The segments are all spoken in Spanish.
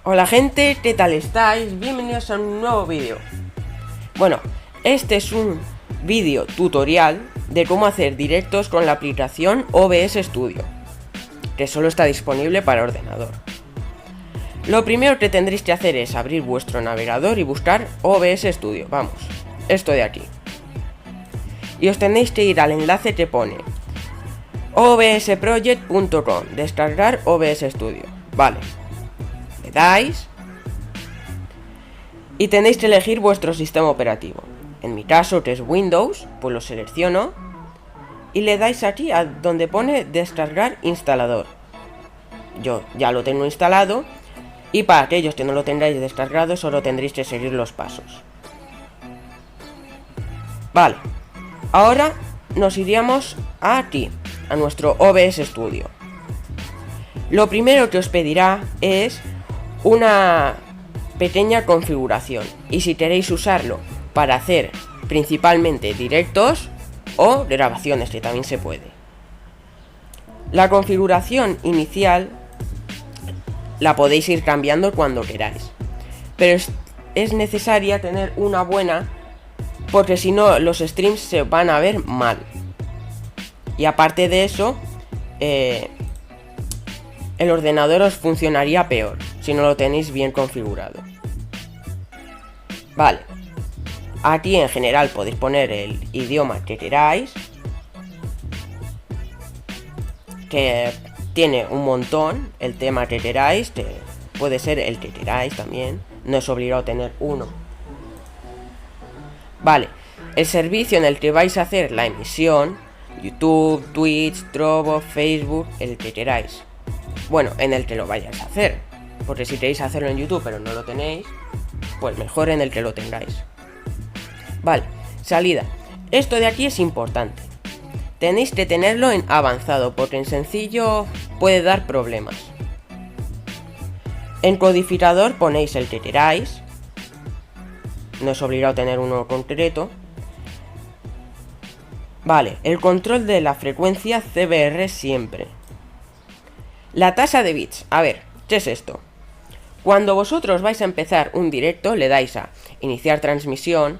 Hola gente, ¿qué tal estáis? Bienvenidos a un nuevo vídeo. Bueno, este es un vídeo tutorial de cómo hacer directos con la aplicación OBS Studio, que solo está disponible para ordenador. Lo primero que tendréis que hacer es abrir vuestro navegador y buscar OBS Studio, vamos, esto de aquí. Y os tenéis que ir al enlace que pone obsproject.com, descargar OBS Studio, vale. Le dais y tenéis que elegir vuestro sistema operativo. En mi caso, que es Windows, pues lo selecciono y le dais aquí a donde pone descargar instalador. Yo ya lo tengo instalado y para aquellos que no lo tengáis descargado solo tendréis que seguir los pasos. Vale, ahora nos iríamos aquí, a nuestro OBS Studio. Lo primero que os pedirá es una pequeña configuración, y si queréis usarlo para hacer principalmente directos o grabaciones, que también se puede. La configuración inicial la podéis ir cambiando cuando queráis, pero es necesaria tener una buena, porque si no los streams se van a ver mal. Y aparte de eso, el ordenador os funcionaría peor si no lo tenéis bien configurado. Vale, aquí en general podéis poner el idioma que queráis, que tiene un montón. El tema que queráis, que puede ser el que queráis también, no es obligado a tener uno. Vale, el servicio en el que vais a hacer la emisión, YouTube, Twitch, Trovo, Facebook, el que queráis. Bueno, en el que lo vayáis a hacer, porque si queréis hacerlo en YouTube pero no lo tenéis, pues mejor en el que lo tengáis. Vale, salida. Esto de aquí es importante. Tenéis que tenerlo en avanzado, porque en sencillo puede dar problemas. En codificador ponéis el que queráis, no es obligado a tener uno concreto. Vale, el control de la frecuencia CBR siempre. La tasa de bits, a ver, ¿qué es esto? Cuando vosotros vais a empezar un directo, le dais a iniciar transmisión.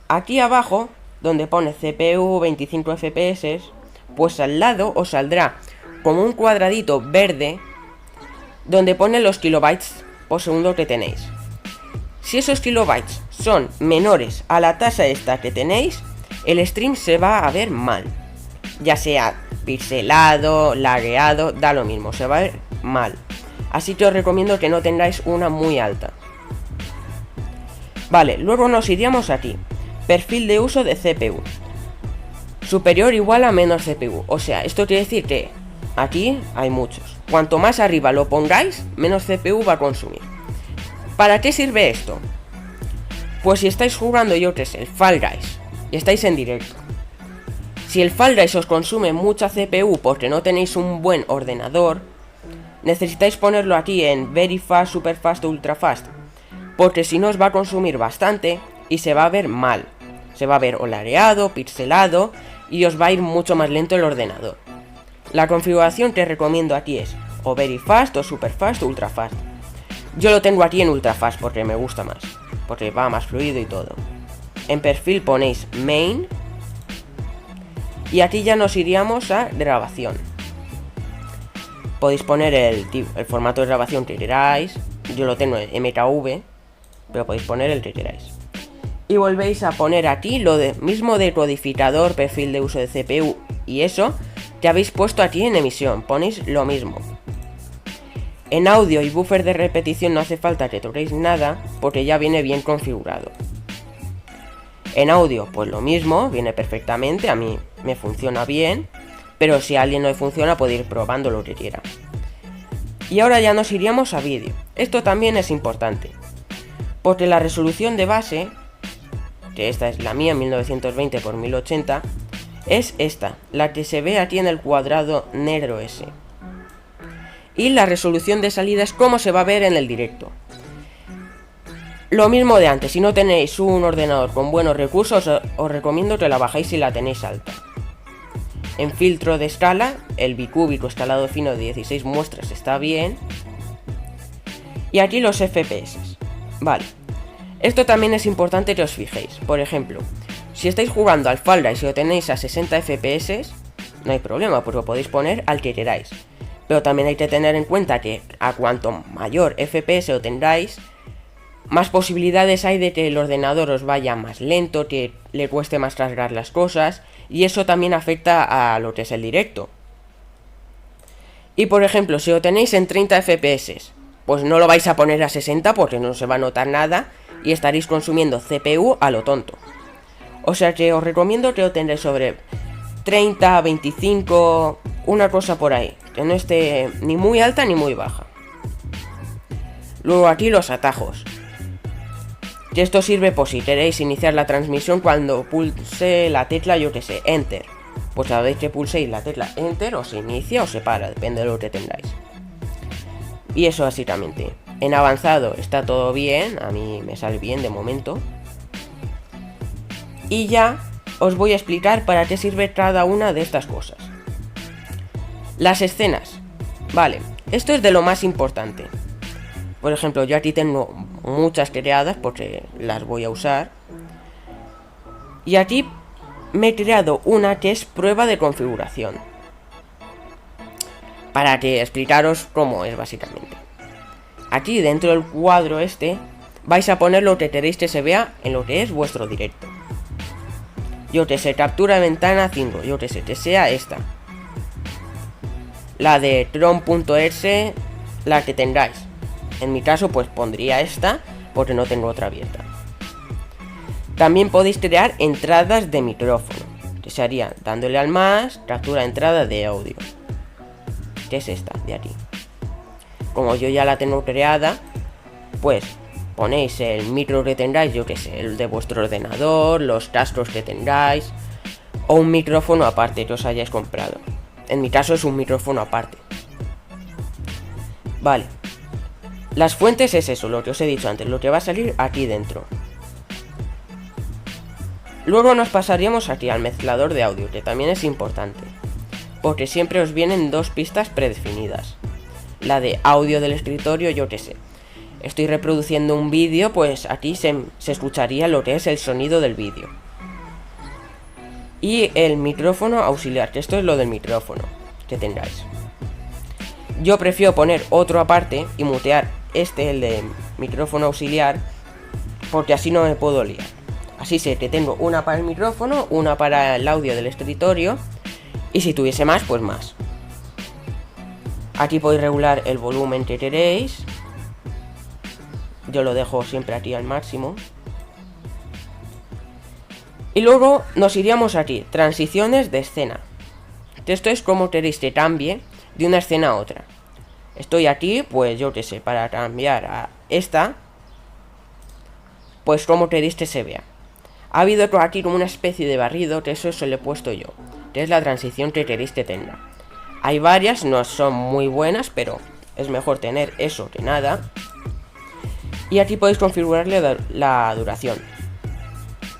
Aquí abajo, donde pone CPU 25 FPS, pues al lado os saldrá como un cuadradito verde donde pone los kilobytes por segundo que tenéis. Si esos kilobytes son menores a la tasa esta que tenéis, el stream se va a ver mal. Ya sea pixelado, lagueado, da lo mismo, se va a ver mal. Así que os recomiendo que no tengáis una muy alta. Vale, luego nos iríamos aquí. Perfil de uso de CPU. Superior igual a menos CPU. O sea, esto quiere decir que aquí hay muchos. Cuanto más arriba lo pongáis, menos CPU va a consumir. ¿Para qué sirve esto? Pues si estáis jugando, yo que sé, el Fall Guys, y estáis en directo. Si el Fall Guys os consume mucha CPU porque no tenéis un buen ordenador, necesitáis ponerlo aquí en Very Fast, Super Fast o Ultra Fast, porque si no os va a consumir bastante y se va a ver mal. Se va a ver olareado, pixelado y os va a ir mucho más lento el ordenador. La configuración que recomiendo aquí es o Very Fast o Super Fast o Ultra Fast. Yo lo tengo aquí en Ultra Fast porque me gusta más, porque va más fluido y todo. En perfil ponéis Main y aquí ya nos iríamos a grabación. Podéis poner el formato de grabación que queráis. Yo lo tengo en MKV, pero podéis poner el que queráis. Y volvéis a poner aquí lo mismo de codificador, perfil de uso de CPU y eso que habéis puesto aquí en emisión. Ponéis lo mismo. En audio y buffer de repetición no hace falta que toquéis nada porque ya viene bien configurado. En audio pues lo mismo, viene perfectamente, a mí me funciona bien, pero si a alguien no le funciona puede ir probando lo que quiera. Y ahora ya nos iríamos a vídeo. Esto también es importante, porque la resolución de base, que esta es la mía, 1920 x 1080, es esta, la que se ve aquí en el cuadrado negro ese. Y la resolución de salida es como se va a ver en el directo. Lo mismo de antes, si no tenéis un ordenador con buenos recursos, os recomiendo que la bajéis si la tenéis alta. En filtro de escala, el bicúbico escalado fino de 16 muestras está bien. Y Y aquí los FPS. Vale. Esto también es importante que os fijéis. Por ejemplo, si estáis jugando al Fall Guys y lo tenéis a 60 FPS, no hay problema, pues lo podéis poner al que queráis. Pero también hay que tener en cuenta que a cuanto mayor FPS lo tendráis, más posibilidades hay de que el ordenador os vaya más lento, que le cueste más cargar las cosas, y eso también afecta a lo que es el directo. Y por ejemplo, si lo tenéis en 30 FPS, pues no lo vais a poner a 60 porque no se va a notar nada y estaréis consumiendo CPU a lo tonto. O sea que os recomiendo que lo tendréis sobre 30, 25, una cosa por ahí, que no esté ni muy alta ni muy baja. Luego aquí los atajos. Que esto sirve por si queréis iniciar la transmisión cuando pulse la tecla, yo que sé, Enter. Pues cada vez que pulséis la tecla Enter o se inicia o se para, depende de lo que tengáis. Y eso básicamente. En avanzado está todo bien, a mí me sale bien de momento. Y ya os voy a explicar para qué sirve cada una de estas cosas. Las escenas. Vale, esto es de lo más importante. Por ejemplo, yo aquí tengo muchas creadas porque las voy a usar. Y aquí me he creado una que es prueba de configuración. Para que explicaros cómo es básicamente. Aquí dentro del cuadro este vais a poner lo que queréis que se vea en lo que es vuestro directo. Yo que sé, captura de ventana 5, yo que sé, que sea esta. La de Chrome.exe, la que tengáis. En mi caso pues pondría esta porque no tengo otra abierta. También podéis crear entradas de micrófono, que se haría dándole al más, captura de entrada de audio, que es esta de aquí. Como yo ya la tengo creada, pues ponéis el micro que tengáis, yo que sé, el de vuestro ordenador, los cascos que tengáis, o un micrófono aparte que os hayáis comprado. En mi caso es un micrófono aparte. Vale. Las fuentes es eso, lo que os he dicho antes, lo que va a salir aquí dentro. Luego nos pasaríamos aquí al mezclador de audio, que también es importante, porque siempre os vienen dos pistas predefinidas. La de audio del escritorio, yo que sé. Estoy reproduciendo un vídeo, pues aquí se escucharía lo que es el sonido del vídeo. Y el micrófono auxiliar, que esto es lo del micrófono que tengáis. Yo prefiero poner otro aparte y mutear el de micrófono auxiliar, porque así no me puedo liar. Así sé que tengo una para el micrófono, una para el audio del escritorio, y si tuviese más, pues más. Aquí podéis regular el volumen que queréis. Yo lo dejo siempre aquí al máximo. Y luego nos iríamos aquí, transiciones de escena. Esto es como queréis que cambie de una escena a otra. Estoy aquí, pues yo que sé, para cambiar a esta, pues como queréis que se vea. Ha habido aquí como una especie de barrido, que eso se lo he puesto yo, que es la transición que queréis que tenga. Hay varias, no son muy buenas, pero es mejor tener eso que nada. Y aquí podéis configurarle la duración.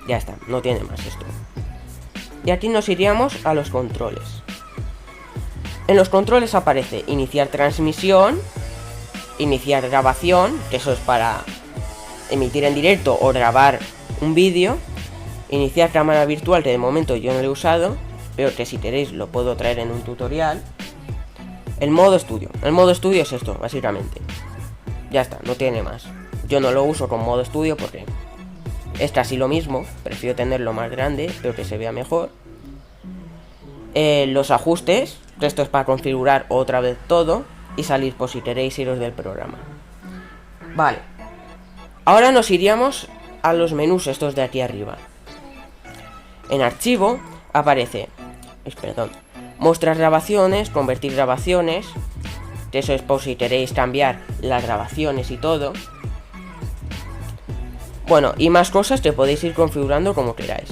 Ya está, no tiene más esto. Y aquí nos iríamos a los controles. En los controles aparece iniciar transmisión, iniciar grabación, que eso es para emitir en directo o grabar un vídeo. Iniciar cámara virtual, que de momento yo no lo he usado, pero que si queréis lo puedo traer en un tutorial. El modo estudio. El modo estudio es esto, básicamente. Ya está, no tiene más. Yo no lo uso con modo estudio porque es casi lo mismo. Prefiero tenerlo más grande, pero que se vea mejor. Los ajustes. Esto es para configurar otra vez todo y salir por si queréis iros del programa. Vale. Ahora nos iríamos a los menús estos de aquí arriba. En archivo aparece, mostrar grabaciones, convertir grabaciones, que eso es por si queréis cambiar las grabaciones y todo. Bueno, y más cosas que podéis ir configurando como queráis.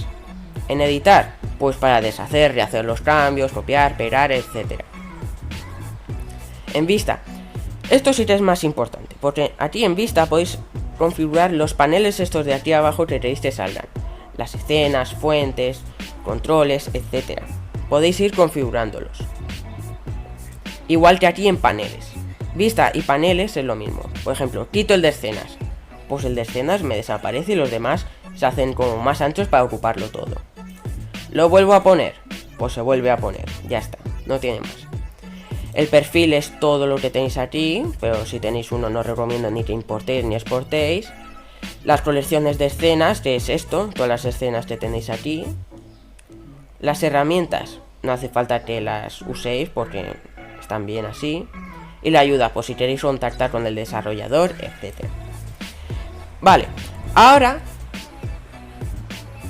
En editar, pues para deshacer, rehacer los cambios, copiar, pegar, etc. En vista, esto sí que es más importante, porque aquí en vista podéis configurar los paneles estos de aquí abajo que queréis que salgan. Las escenas, fuentes, controles, etc. Podéis ir configurándolos. Igual que aquí en paneles. Vista y paneles es lo mismo. Por ejemplo, quito el de escenas. Pues el de escenas me desaparece y los demás se hacen como más anchos para ocuparlo todo. Lo vuelvo a poner. Pues se vuelve a poner. Ya está. No tiene más. El perfil es todo lo que tenéis aquí. Pero si tenéis uno no os recomiendo ni que importéis ni exportéis. Las colecciones de escenas, que es esto. Todas las escenas que tenéis aquí. Las herramientas. No hace falta que las uséis porque están bien así. Y la ayuda, pues si queréis contactar con el desarrollador, etc. Vale, ahora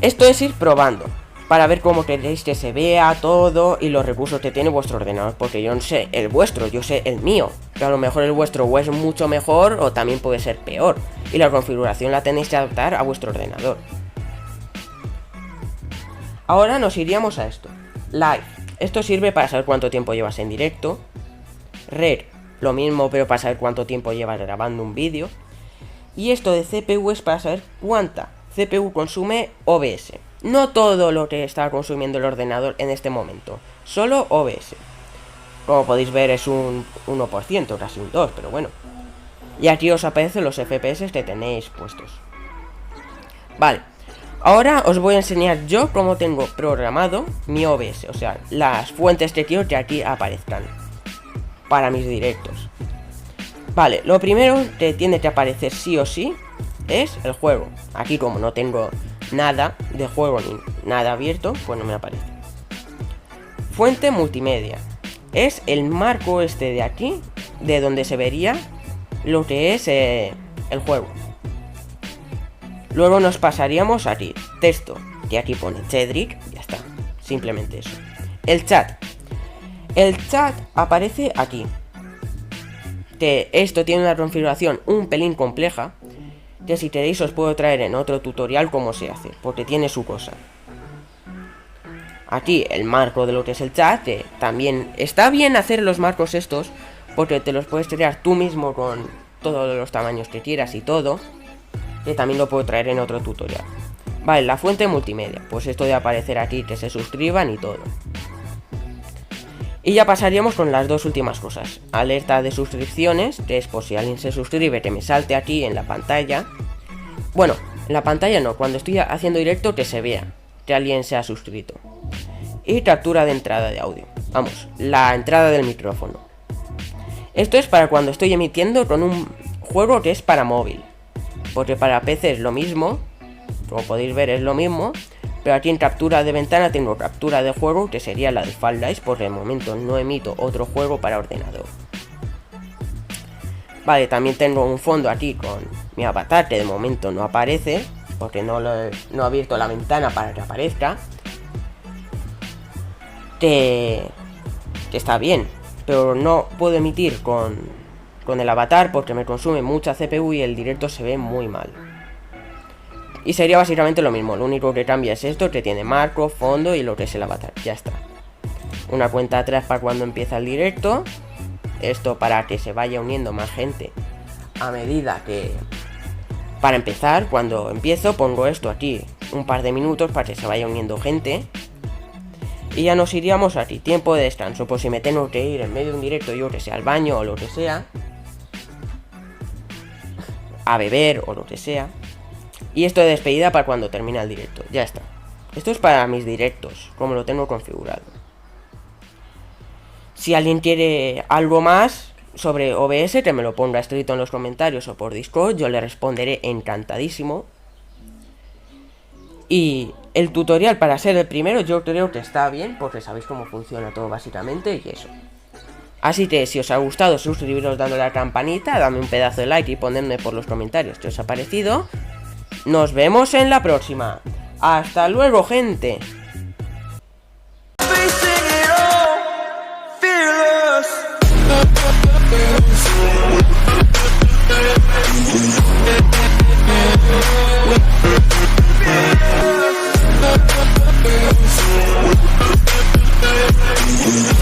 esto es ir probando para ver cómo queréis que se vea todo y los recursos que tiene vuestro ordenador. Porque yo no sé el vuestro, yo sé el mío. Que a lo mejor el vuestro o es mucho mejor o también puede ser peor. Y la configuración la tenéis que adaptar a vuestro ordenador. Ahora nos iríamos a esto. Live. Esto sirve para saber cuánto tiempo llevas en directo. Red. Lo mismo, pero para saber cuánto tiempo llevas grabando un vídeo. Y esto de CPU es para saber cuánta CPU consume OBS. No todo lo que está consumiendo el ordenador en este momento, solo OBS. Como podéis ver es un 1%, casi un 2%, pero bueno. Y aquí os aparecen los FPS que tenéis puestos. Vale, ahora os voy a enseñar yo cómo tengo programado mi OBS. O sea, las fuentes que quiero que aquí aparezcan para mis directos. Vale, lo primero que tiene que aparecer sí o sí es el juego. Aquí como no tengo nada de juego ni nada abierto, pues no me aparece. Fuente multimedia. Es el marco este de aquí, de donde se vería lo que es el juego. Luego nos pasaríamos aquí. Texto, que aquí pone Cedric, ya está. Simplemente eso. El chat. El chat aparece aquí. Que esto tiene una configuración un pelín compleja, que si queréis os puedo traer en otro tutorial cómo se hace, porque tiene su cosa. Aquí el marco de lo que es el chat, que también está bien hacer los marcos estos, porque te los puedes crear tú mismo con todos los tamaños que quieras y todo, que también lo puedo traer en otro tutorial. Vale, la fuente multimedia, pues esto de aparecer aquí, que se suscriban y todo. Y ya pasaríamos con las dos últimas cosas. Alerta de suscripciones, que es por si alguien se suscribe, que me salte aquí en la pantalla. Bueno, en la pantalla no, cuando estoy haciendo directo que se vea que alguien se ha suscrito. Y captura de entrada de audio. Vamos, la entrada del micrófono. Esto es para cuando estoy emitiendo con un juego que es para móvil. Porque para PC es lo mismo, como podéis ver es lo mismo. Pero aquí en captura de ventana tengo captura de juego, que sería la de Fall Guys, porque de momento no emito otro juego para ordenador. Vale, también tengo un fondo aquí con mi avatar, que de momento no aparece, porque no he abierto la ventana para que aparezca. Que está bien, pero no puedo emitir con el avatar porque me consume mucha CPU y el directo se ve muy mal. Y sería básicamente lo mismo, lo único que cambia es esto, que tiene marco, fondo y lo que es el avatar, ya está. Una cuenta atrás para cuando empieza el directo. Esto para que se vaya uniendo más gente a medida que... Para empezar, cuando empiezo pongo esto aquí, un par de minutos para que se vaya uniendo gente. Y ya nos iríamos aquí, tiempo de descanso, por si me tengo que ir en medio de un directo, yo que sea al baño o lo que sea. A beber o lo que sea. Y esto de despedida para cuando termina el directo, ya está. Esto es para mis directos, como lo tengo configurado. Si alguien quiere algo más sobre OBS, que me lo ponga escrito en los comentarios o por Discord, yo le responderé encantadísimo. Y el tutorial para ser el primero yo creo que está bien, porque sabéis cómo funciona todo básicamente y eso. Así que si os ha gustado, suscribiros dando a la campanita, dame un pedazo de like y ponedme por los comentarios qué os ha parecido. Nos vemos en la próxima. Hasta luego, gente. Yeah.